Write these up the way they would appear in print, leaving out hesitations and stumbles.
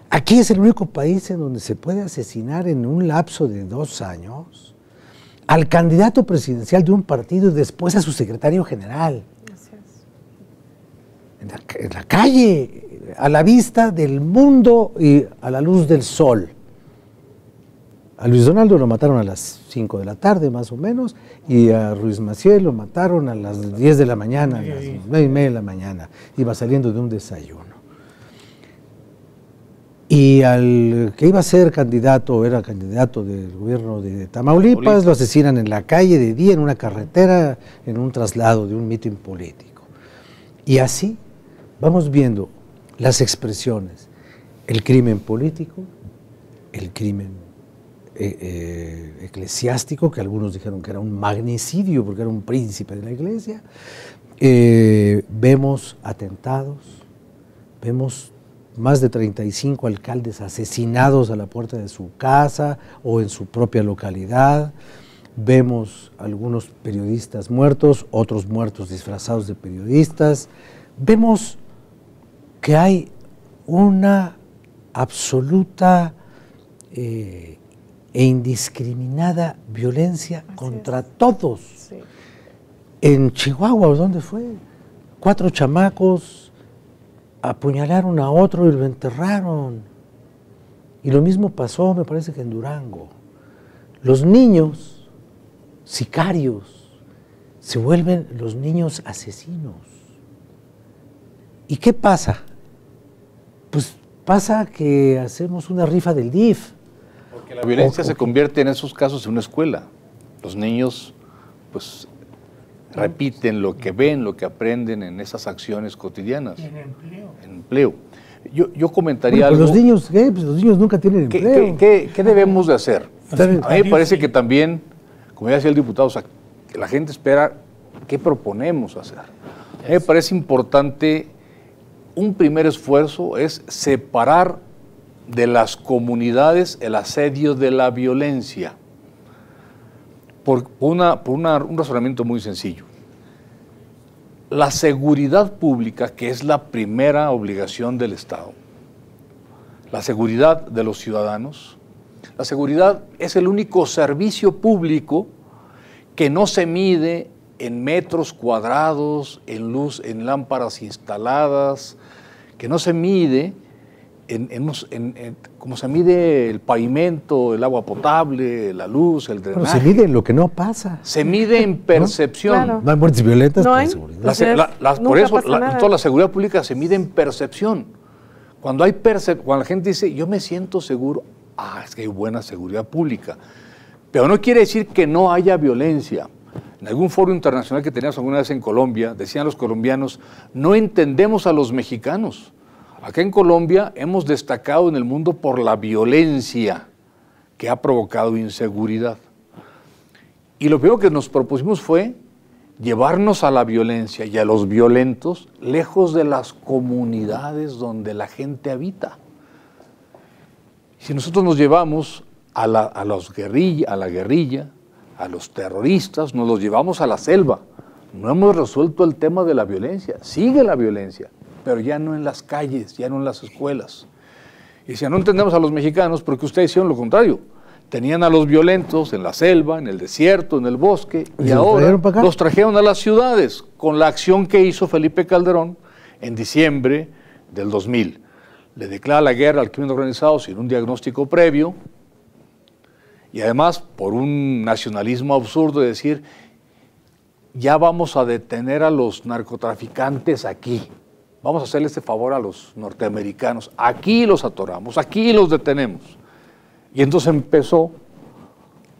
Aquí es el único país en donde se puede asesinar en un lapso de 2 años al candidato presidencial de un partido y después a su secretario general. Así es. En la calle, a la vista del mundo y a la luz del sol. A Luis Donaldo lo mataron a las 5 de la tarde más o menos, y a Ruiz Maciel lo mataron a las 10 de la mañana, a las 9:30 de la mañana. Iba saliendo de un desayuno. Y al que iba a ser candidato, era candidato del gobierno de Tamaulipas, lo asesinan en la calle de día, en una carretera, en un traslado de un mitin político. Y así vamos viendo las expresiones: el crimen político, el crimen eclesiástico, que algunos dijeron que era un magnicidio porque era un príncipe de la iglesia. Vemos atentados, vemos más de 35 alcaldes asesinados a la puerta de su casa o en su propia localidad. Vemos algunos periodistas muertos, otros muertos disfrazados de periodistas. Vemos que hay una absoluta e indiscriminada violencia contra todos. Sí. En Chihuahua, ¿dónde fue? 4 chamacos apuñalaron a otro y lo enterraron. Y lo mismo pasó, me parece que en Durango. Los niños sicarios se vuelven los niños asesinos. ¿Y qué pasa? Pues pasa que hacemos una rifa del DIF. Porque la violencia se convierte en esos casos en una escuela. Los niños, pues, repiten lo que ven, lo que aprenden en esas acciones cotidianas. En empleo. En empleo. Yo comentaría Bueno, pues algo. los niños, ¿qué? Pues los niños nunca tienen empleo. ¿Qué debemos de hacer? A mí me parece sí. que también, como ya decía el diputado, o sea, que la gente espera qué proponemos hacer. A mí me parece importante, un primer esfuerzo es separar de las comunidades el asedio de la violencia. Por un razonamiento muy sencillo. La seguridad pública, que es la primera obligación del Estado, la seguridad de los ciudadanos, la seguridad es el único servicio público que no se mide en metros cuadrados, en luz, en lámparas instaladas, que no se mide como se mide el pavimento, el agua potable, la luz, el drenaje. Bueno, se mide en lo que no pasa. Se mide en percepción. Claro. No hay muertes violentas, No pero hay. seguridad. Por Nunca eso pasa nada. toda la seguridad pública se mide en percepción. Cuando la gente dice, yo me siento seguro, es que hay buena seguridad pública. Pero no quiere decir que no haya violencia. En algún foro internacional que teníamos alguna vez en Colombia, decían los colombianos, no entendemos a los mexicanos. Acá en Colombia hemos destacado en el mundo por la violencia que ha provocado inseguridad. Y lo primero que nos propusimos fue llevarnos a la violencia y a los violentos lejos de las comunidades donde la gente habita. Si nosotros nos llevamos a la guerrilla, a los terroristas, nos los llevamos a la selva. No hemos resuelto el tema de la violencia, sigue la violencia, pero ya no en las calles, ya no en las escuelas. Y si no entendemos a los mexicanos, porque ustedes hicieron lo contrario. Tenían a los violentos en la selva, en el desierto, en el bosque, y ahora los trajeron a las ciudades con la acción que hizo Felipe Calderón en diciembre del 2000. Le declara la guerra al crimen organizado sin un diagnóstico previo y además por un nacionalismo absurdo de decir, ya vamos a detener a los narcotraficantes aquí. Vamos a hacerle este favor a los norteamericanos. Aquí los atoramos, aquí los detenemos. Y entonces empezó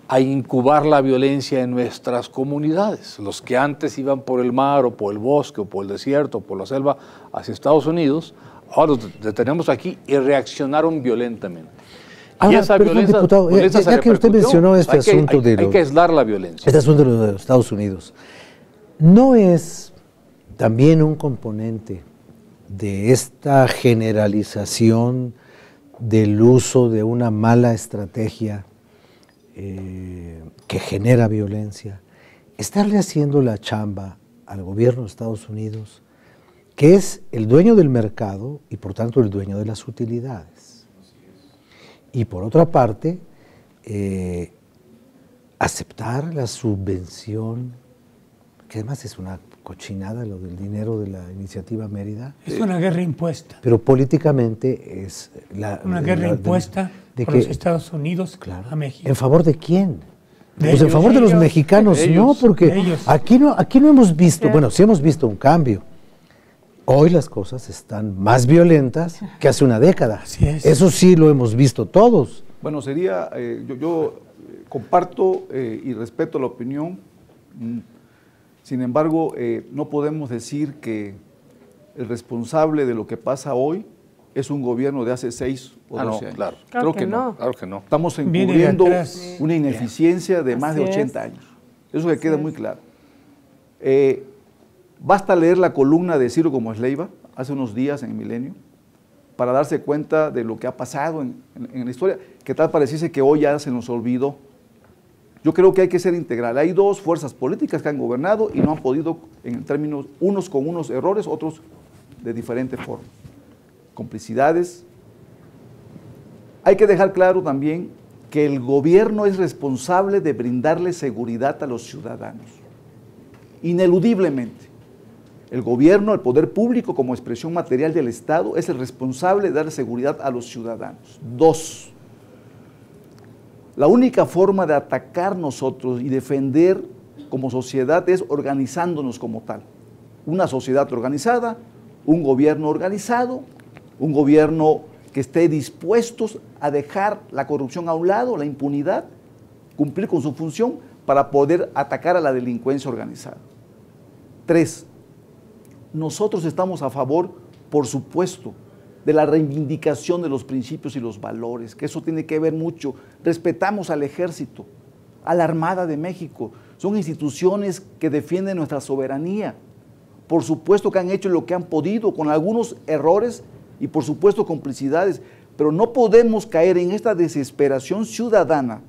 a incubar la violencia en nuestras comunidades. Los que antes iban por el mar o por el bosque o por el desierto o por la selva hacia Estados Unidos, ahora los detenemos aquí y reaccionaron violentamente. Ahora, y esa perdón, violencia, diputado, ya que usted mencionó este asunto hay que aislar la violencia. Este asunto de los Estados Unidos, ¿no es también un componente de esta generalización del uso de una mala estrategia que genera violencia, estarle haciendo la chamba al gobierno de Estados Unidos, que es el dueño del mercado y por tanto el dueño de las utilidades? Y por otra parte, aceptar la subvención, que además es una cochinada lo del dinero de la iniciativa Mérida. Es una guerra impuesta. Pero políticamente es una guerra impuesta por los Estados Unidos a México. ¿En favor de quién? De Pues ellos, en favor de los mexicanos, no, porque aquí no hemos visto, bueno, sí hemos visto un cambio. Hoy las cosas están más violentas que hace una década. Así es. Eso sí lo hemos visto todos. Bueno, sería, yo comparto y respeto la opinión, sin embargo, no podemos decir que el responsable de lo que pasa hoy es un gobierno de hace 6 o 12 años. Claro. Creo que no. Claro que no. Estamos encubriendo una ineficiencia de más de 80 años. Eso que queda muy claro. Basta leer la columna de Ciro Gómez Leiva hace unos días en el Milenio para darse cuenta de lo que ha pasado en la historia, que tal pareciese que hoy ya se nos olvidó. Yo creo que hay que ser integral. Hay dos fuerzas políticas que han gobernado y no han podido, en términos, unos con unos errores, otros de diferente forma. Complicidades. Hay que dejar claro también que el gobierno es responsable de brindarle seguridad a los ciudadanos. Ineludiblemente. El gobierno, el poder público como expresión material del Estado es el responsable de darle seguridad a los ciudadanos. 2. La única forma de atacar nosotros y defender como sociedad es organizándonos como tal. Una sociedad organizada, un gobierno organizado, un gobierno que esté dispuesto a dejar la corrupción a un lado, la impunidad, cumplir con su función para poder atacar a la delincuencia organizada. 3. Nosotros estamos a favor, por supuesto, de la reivindicación de los principios y los valores, que eso tiene que ver mucho. Respetamos al Ejército, a la Armada de México. Son instituciones que defienden nuestra soberanía. Por supuesto que han hecho lo que han podido, con algunos errores y por supuesto complicidades, pero no podemos caer en esta desesperación ciudadana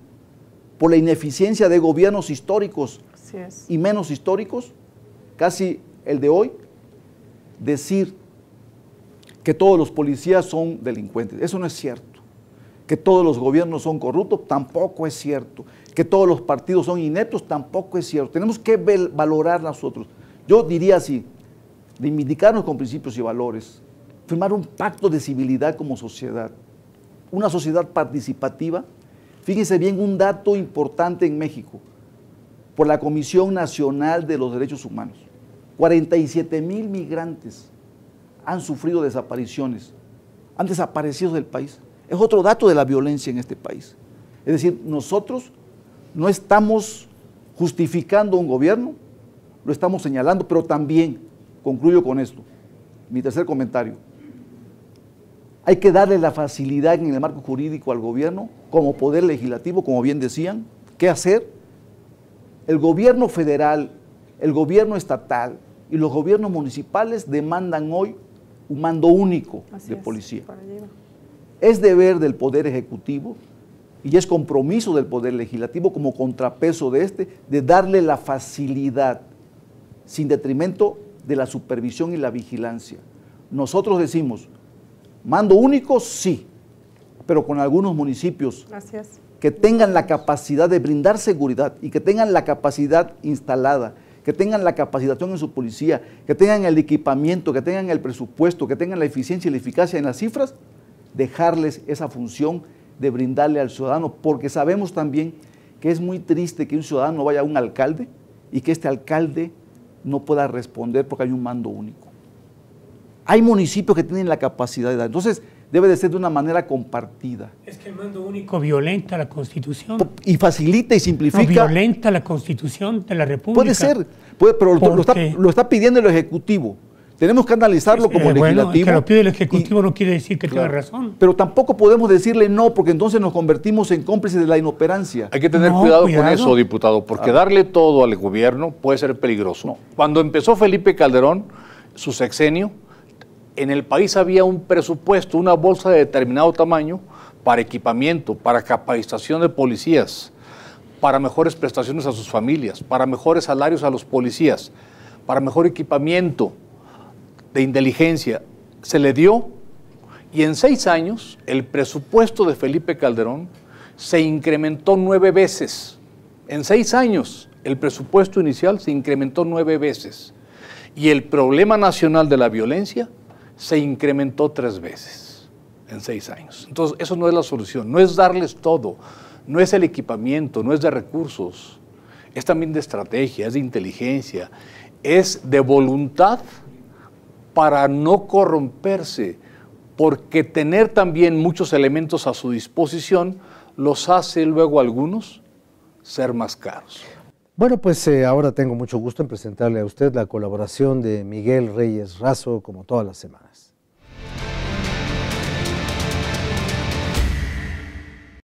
por la ineficiencia de gobiernos históricos y menos históricos, casi el de hoy, decir que todos los policías son delincuentes. Eso no es cierto. Que todos los gobiernos son corruptos, tampoco es cierto. Que todos los partidos son ineptos, tampoco es cierto. Tenemos que valorar nosotros. Yo diría así, reivindicarnos con principios y valores, firmar un pacto de civilidad como sociedad, una sociedad participativa. Fíjense bien un dato importante en México, por la Comisión Nacional de los Derechos Humanos. 47,000 migrantes han sufrido desapariciones, han desaparecido del país. Es otro dato de la violencia en este país. Es decir, nosotros no estamos justificando un gobierno, lo estamos señalando, pero también, concluyo con esto, mi tercer comentario, hay que darle la facilidad en el marco jurídico al gobierno, como poder legislativo, como bien decían, qué hacer. El gobierno federal, el gobierno estatal y los gobiernos municipales demandan hoy un mando único de policía. Es deber del Poder Ejecutivo y es compromiso del Poder Legislativo como contrapeso de de darle la facilidad sin detrimento de la supervisión y la vigilancia. Nosotros decimos, mando único sí, pero con algunos municipios que tengan la capacidad de brindar seguridad y que tengan la capacidad instalada, que tengan la capacitación en su policía, que tengan el equipamiento, que tengan el presupuesto, que tengan la eficiencia y la eficacia en las cifras, dejarles esa función de brindarle al ciudadano, porque sabemos también que es muy triste que un ciudadano vaya a un alcalde y que este alcalde no pueda responder porque hay un mando único. Hay municipios que tienen la capacidad de dar, entonces debe de ser de una manera compartida. Es que el mando único violenta la Constitución. Y facilita y simplifica. No, violenta la Constitución de la República. Puede ser, pero lo está pidiendo el Ejecutivo. Tenemos que analizarlo como legislativo. Que lo pide el Ejecutivo no quiere decir que tenga razón. Pero tampoco podemos decirle no, porque entonces nos convertimos en cómplices de la inoperancia. Hay que tener cuidado con eso, diputado, porque darle todo al gobierno puede ser peligroso. No. Cuando empezó Felipe Calderón, su sexenio, en el país había un presupuesto, una bolsa de determinado tamaño para equipamiento, para capacitación de policías, para mejores prestaciones a sus familias, para mejores salarios a los policías, para mejor equipamiento de inteligencia. Se le dio Y en 6 años, el presupuesto de Felipe Calderón se incrementó 9 veces. En 6 años, el presupuesto inicial se incrementó 9 veces. Y el problema nacional de la violencia se incrementó 3 veces en 6 años. Entonces, eso no es la solución, no es darles todo, no es el equipamiento, no es de recursos, es también de estrategia, es de inteligencia, es de voluntad para no corromperse, porque tener también muchos elementos a su disposición los hace luego algunos ser más caros. Bueno, pues ahora tengo mucho gusto en presentarle a usted la colaboración de Miguel Reyes Razo, como todas las semanas.